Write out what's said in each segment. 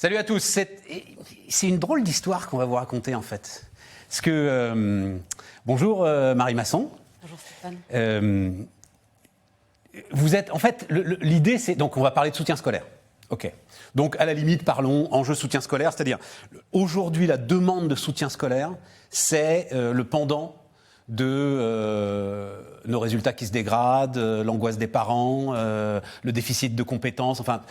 Salut à tous. C'est une drôle d'histoire qu'on va vous raconter en fait. Parce que bonjour Marie Masson. Bonjour Stéphane. Vous êtes en fait l'idée, c'est donc on va parler de soutien scolaire. Ok. Donc à la limite parlons enjeu soutien scolaire, c'est-à-dire aujourd'hui la demande de soutien scolaire, c'est le pendant de nos résultats qui se dégradent, l'angoisse des parents, le déficit de compétences, enfin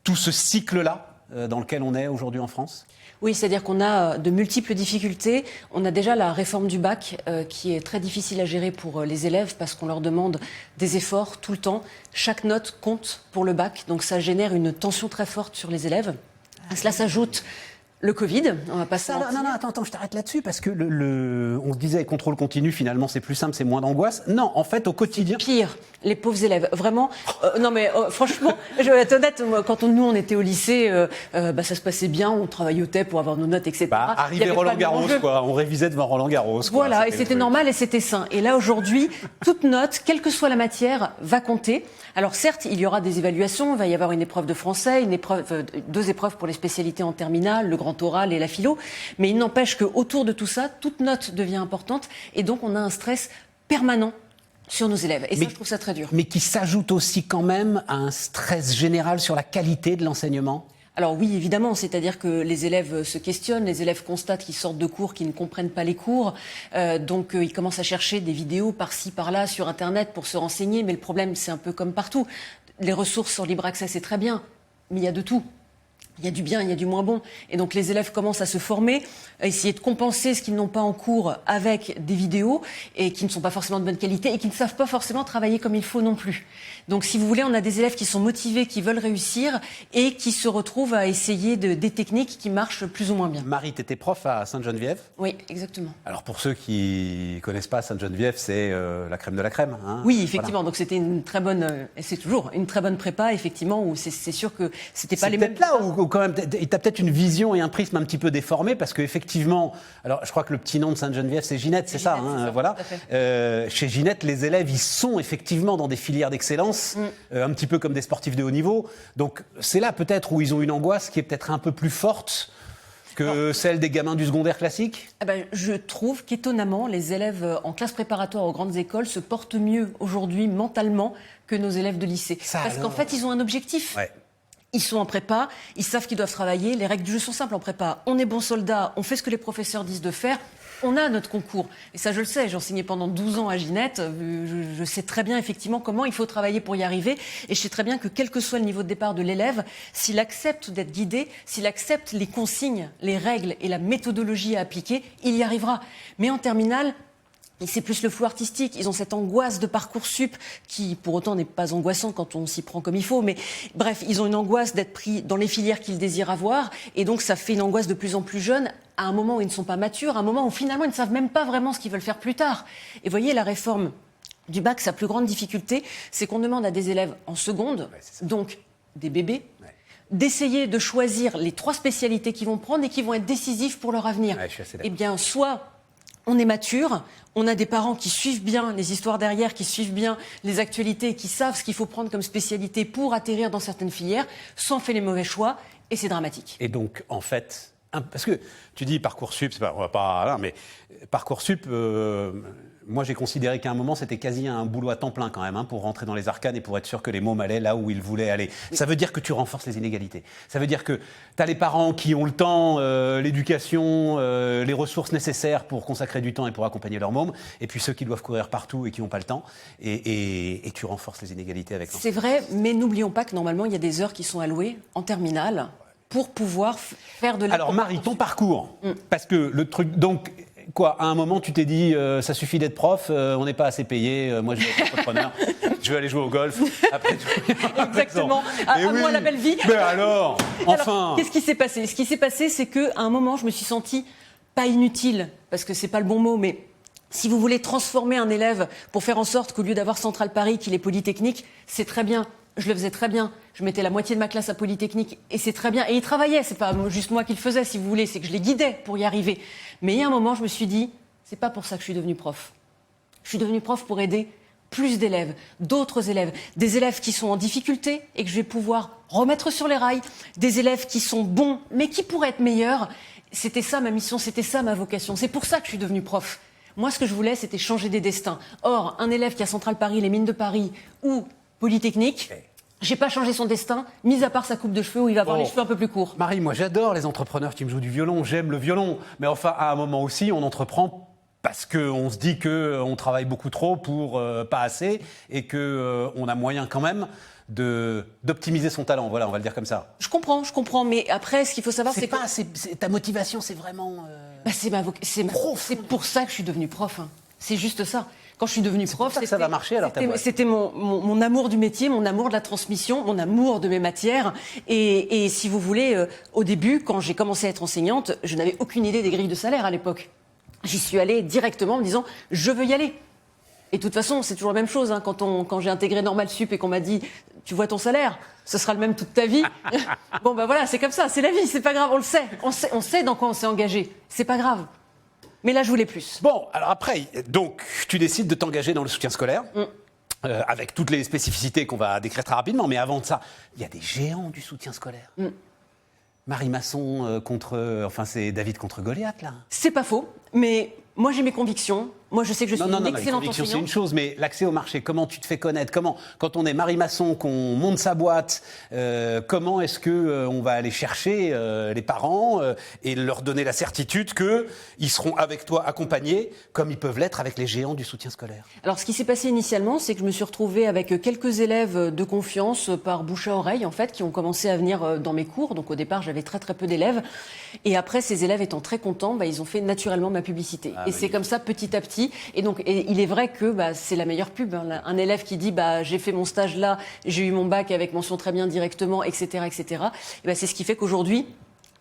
tout ce cycle-là dans lequel on est aujourd'hui en France. Oui, c'est-à-dire qu'on a de multiples difficultés. On a déjà la réforme du bac qui est très difficile à gérer pour les élèves parce qu'on leur demande des efforts tout le temps. Chaque note compte pour le bac, donc ça génère une tension très forte sur les élèves. À cela s'ajoute le Covid, on va pas se mentir. Non, attends, je t'arrête là-dessus parce que on se disait contrôle continu, finalement c'est plus simple, c'est moins d'angoisse. Non, en fait au quotidien. Pire, les pauvres élèves, vraiment. Non mais franchement, je vais être honnête, quand nous on était au lycée, ça se passait bien, on travaillotait pour avoir nos notes, etc. Arrivé Roland Garros, quoi, on révisait devant Roland Garros. Voilà, et c'était normal et c'était sain. Et là aujourd'hui, toute note, quelle que soit la matière, va compter. Alors certes, il y aura des évaluations, il va y avoir une épreuve de français, deux épreuves pour les spécialités en terminale, le grand oral et la philo, mais il n'empêche qu'autour de tout ça, toute note devient importante et donc on a un stress permanent sur nos élèves. Et ça, je trouve ça très dur. Mais qui s'ajoute aussi quand même à un stress général sur la qualité de l'enseignement. Alors oui, évidemment, c'est-à-dire que les élèves se questionnent, les élèves constatent qu'ils sortent de cours, qu'ils ne comprennent pas les cours, donc ils commencent à chercher des vidéos par-ci, par-là sur Internet pour se renseigner, mais le problème, c'est un peu comme partout. Les ressources sur libre accès, c'est très bien, mais il y a de tout. Il y a du bien, il y a du moins bon. Et donc les élèves commencent à se former, à essayer de compenser ce qu'ils n'ont pas en cours avec des vidéos et qui ne sont pas forcément de bonne qualité et qui ne savent pas forcément travailler comme il faut non plus. Donc si vous voulez, on a des élèves qui sont motivés, qui veulent réussir et qui se retrouvent à essayer des techniques qui marchent plus ou moins bien. Marie, tu étais prof à Sainte-Geneviève ? Oui, exactement. Alors pour ceux qui ne connaissent pas Sainte-Geneviève, c'est la crème de la crème. Hein, oui, effectivement. Voilà. Donc c'était une très bonne, et c'est toujours une très bonne prépa, effectivement, où c'est sûr que c'était pas les mêmes. C'est peut-être là où quand même, tu as peut-être une vision et un prisme un petit peu déformé, parce qu'effectivement, alors je crois que le petit nom de Sainte-Geneviève, c'est Ginette, c'est ça, hein, voilà. Chez Ginette, les élèves, ils sont effectivement dans des filières d'excellence, un petit peu comme des sportifs de haut niveau. Donc c'est là peut-être où ils ont une angoisse qui est peut-être un peu plus forte que celle des gamins du secondaire classique. Je trouve qu'étonnamment, les élèves en classe préparatoire aux grandes écoles se portent mieux aujourd'hui mentalement que nos élèves de lycée. Parce qu'en fait, ils ont un objectif. Ouais. Ils sont en prépa, ils savent qu'ils doivent travailler. Les règles du jeu sont simples en prépa. On est bon soldat, on fait ce que les professeurs disent de faire. On a notre concours. Et ça, je le sais. J'ai enseigné pendant 12 ans à Ginette. Je sais très bien, effectivement, comment il faut travailler pour y arriver. Et je sais très bien que, quel que soit le niveau de départ de l'élève, s'il accepte d'être guidé, s'il accepte les consignes, les règles et la méthodologie à appliquer, il y arrivera. Mais en terminale, et c'est plus le flou artistique. Ils ont cette angoisse de Parcoursup qui, pour autant, n'est pas angoissant quand on s'y prend comme il faut. Mais bref, ils ont une angoisse d'être pris dans les filières qu'ils désirent avoir. Et donc, ça fait une angoisse de plus en plus jeune à un moment où ils ne sont pas matures, à un moment où finalement, ils ne savent même pas vraiment ce qu'ils veulent faire plus tard. Et voyez, la réforme du bac, sa plus grande difficulté, c'est qu'on demande à des élèves en seconde, donc des bébés, d'essayer de choisir les 3 spécialités qu'ils vont prendre et qui vont être décisives pour leur avenir. Eh bien, soit on est mature, on a des parents qui suivent bien les histoires derrière, qui suivent bien les actualités et qui savent ce qu'il faut prendre comme spécialité pour atterrir dans certaines filières, soit on fait les mauvais choix et c'est dramatique. Et donc, en fait, parce que tu dis Parcoursup, c'est pas mais Parcoursup, moi j'ai considéré qu'à un moment c'était quasi un boulot à temps plein quand même, pour rentrer dans les arcanes et pour être sûr que les mômes allaient là où ils voulaient aller. Oui. Ça veut dire que tu renforces les inégalités. Ça veut dire que tu as les parents qui ont le temps, l'éducation, les ressources nécessaires pour consacrer du temps et pour accompagner leurs mômes, et puis ceux qui doivent courir partout et qui n'ont pas le temps, et tu renforces les inégalités avec C'est vrai, mais n'oublions pas que normalement il y a des heures qui sont allouées en terminale pour pouvoir faire de la... Alors Marie, ton parcours, parce que le truc... donc. Quoi, à un moment, tu t'es dit, ça suffit d'être prof, on n'est pas assez payé, moi je vais être entrepreneur, je vais aller jouer au golf. Après tout. Exactement, à moi la belle vie. Mais alors, enfin. Alors, qu'est-ce qui s'est passé ? Ce qui s'est passé, c'est qu'à un moment, je me suis sentie pas inutile, parce que c'est pas le bon mot, mais si vous voulez transformer un élève pour faire en sorte qu'au lieu d'avoir Centrale Paris, qu'il est Polytechnique, c'est très bien. Je le faisais très bien. Je mettais la moitié de ma classe à Polytechnique et c'est très bien. Et ils travaillaient. C'est pas juste moi qui le faisais, si vous voulez. C'est que je les guidais pour y arriver. Mais il y a un moment, je me suis dit, c'est pas pour ça que je suis devenue prof. Je suis devenue prof pour aider plus d'élèves, d'autres élèves, des élèves qui sont en difficulté et que je vais pouvoir remettre sur les rails, des élèves qui sont bons mais qui pourraient être meilleurs. C'était ça ma mission, c'était ça ma vocation. C'est pour ça que je suis devenue prof. Moi, ce que je voulais, c'était changer des destins. Or, un élève qui a Centrale Paris, les Mines de Paris ou Polytechnique, j'ai pas changé son destin, mis à part sa coupe de cheveux où il va avoir les cheveux un peu plus courts. Marie, moi j'adore les entrepreneurs qui me jouent du violon, j'aime le violon. Mais enfin, à un moment aussi, on entreprend parce qu'on se dit qu'on travaille beaucoup trop pour pas assez et qu'on a moyen quand même d'optimiser son talent. Voilà, on va le dire comme ça. Je comprends, mais après, ce qu'il faut savoir, c'est que... Ta motivation, c'est vraiment... C'est pour ça que je suis devenue prof. Hein. C'est juste ça. Quand je suis devenue prof, ça va marcher alors ta boîte. C'était mon amour du métier, mon amour de la transmission, mon amour de mes matières. Et si vous voulez, au début, quand j'ai commencé à être enseignante, je n'avais aucune idée des grilles de salaire à l'époque. J'y suis allée directement en me disant « je veux y aller ». Et de toute façon, c'est toujours la même chose. Hein, quand j'ai intégré Normal Sup et qu'on m'a dit « tu vois ton salaire, ce sera le même toute ta vie ». Bon ben voilà, c'est comme ça, c'est la vie, c'est pas grave, on le sait. On sait dans quoi on s'est engagé, c'est pas grave. Mais là, je voulais plus. Bon, alors après, donc, tu décides de t'engager dans le soutien scolaire, avec toutes les spécificités qu'on va décrire très rapidement. Mais avant de ça, il y a des géants du soutien scolaire. Marie Masson c'est David contre Goliath, là. C'est pas faux, mais moi, j'ai mes convictions. Moi, je sais que je suis une excellente enseignante. C'est une chose, mais l'accès au marché, comment tu te fais connaître? Comment, quand on est Marie Masson, qu'on monte sa boîte, comment est-ce qu'on va aller chercher les parents et leur donner la certitude qu'ils seront avec toi accompagnés, comme ils peuvent l'être avec les géants du soutien scolaire? Alors, ce qui s'est passé initialement, c'est que je me suis retrouvée avec quelques élèves de confiance par bouche à oreille, en fait, qui ont commencé à venir dans mes cours. Donc, au départ, j'avais très, très peu d'élèves. Et après, ces élèves étant très contents, ils ont fait naturellement ma publicité. Et c'est comme ça, petit à petit. Et donc, il est vrai que c'est la meilleure pub. Hein. Un élève qui dit j'ai fait mon stage là, j'ai eu mon bac avec mention très bien directement, etc., etc. Et c'est ce qui fait qu'aujourd'hui,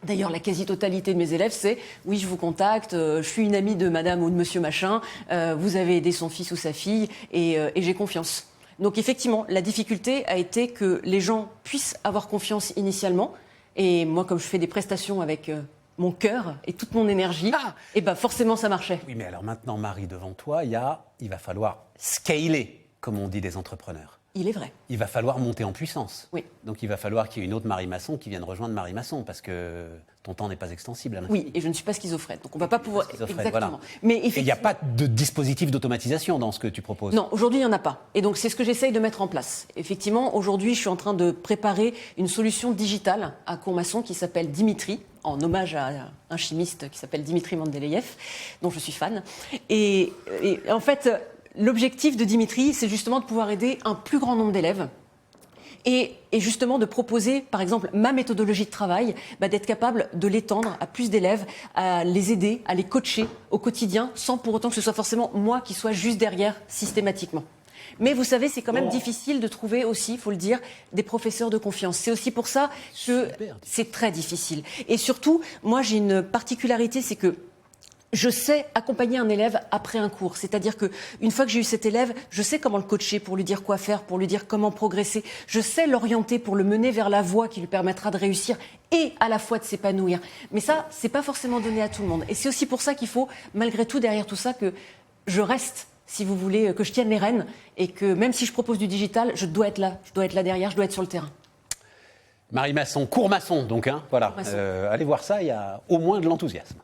d'ailleurs, la quasi-totalité de mes élèves, c'est oui, je vous contacte, je suis une amie de madame ou de monsieur machin, vous avez aidé son fils ou sa fille, et j'ai confiance. Donc effectivement, la difficulté a été que les gens puissent avoir confiance initialement. Et moi, comme je fais des prestations avec mon cœur et toute mon énergie, et forcément ça marchait. Oui, mais alors maintenant, Marie, devant toi, il va falloir scaler, comme on dit des entrepreneurs. Il est vrai. Il va falloir monter en puissance. Oui. Donc il va falloir qu'il y ait une autre Marie Masson qui vienne rejoindre Marie Masson, parce que ton temps n'est pas extensible. Oui, et je ne suis pas schizophrène, donc on ne va pas pouvoir... Exactement. Voilà. Mais effectivement... Et il n'y a pas de dispositif d'automatisation dans ce que tu proposes? Non, aujourd'hui, il n'y en a pas. Et donc, c'est ce que j'essaye de mettre en place. Effectivement, aujourd'hui, je suis en train de préparer une solution digitale à Courmasson qui s'appelle Dimitri, en hommage à un chimiste qui s'appelle Dimitri Mendeleïev, dont je suis fan. Et en fait, l'objectif de Dimitri, c'est justement de pouvoir aider un plus grand nombre d'élèves. Et justement de proposer, par exemple, ma méthodologie de travail, d'être capable de l'étendre à plus d'élèves, à les aider, à les coacher au quotidien, sans pour autant que ce soit forcément moi qui sois juste derrière systématiquement. Mais vous savez, c'est quand même difficile de trouver aussi, il faut le dire, des professeurs de confiance. C'est aussi pour ça que c'est très difficile. Et surtout, moi j'ai une particularité, c'est que je sais accompagner un élève après un cours. C'est-à-dire qu'une fois que j'ai eu cet élève, je sais comment le coacher pour lui dire quoi faire, pour lui dire comment progresser. Je sais l'orienter pour le mener vers la voie qui lui permettra de réussir et à la fois de s'épanouir. Mais ça, c'est pas forcément donné à tout le monde. Et c'est aussi pour ça qu'il faut, malgré tout, derrière tout ça, que je reste, si vous voulez, que je tienne les rênes et que même si je propose du digital, je dois être là. Je dois être là derrière, je dois être sur le terrain. Marie Masson, Courmasson donc, hein, voilà. Allez voir ça, il y a au moins de l'enthousiasme.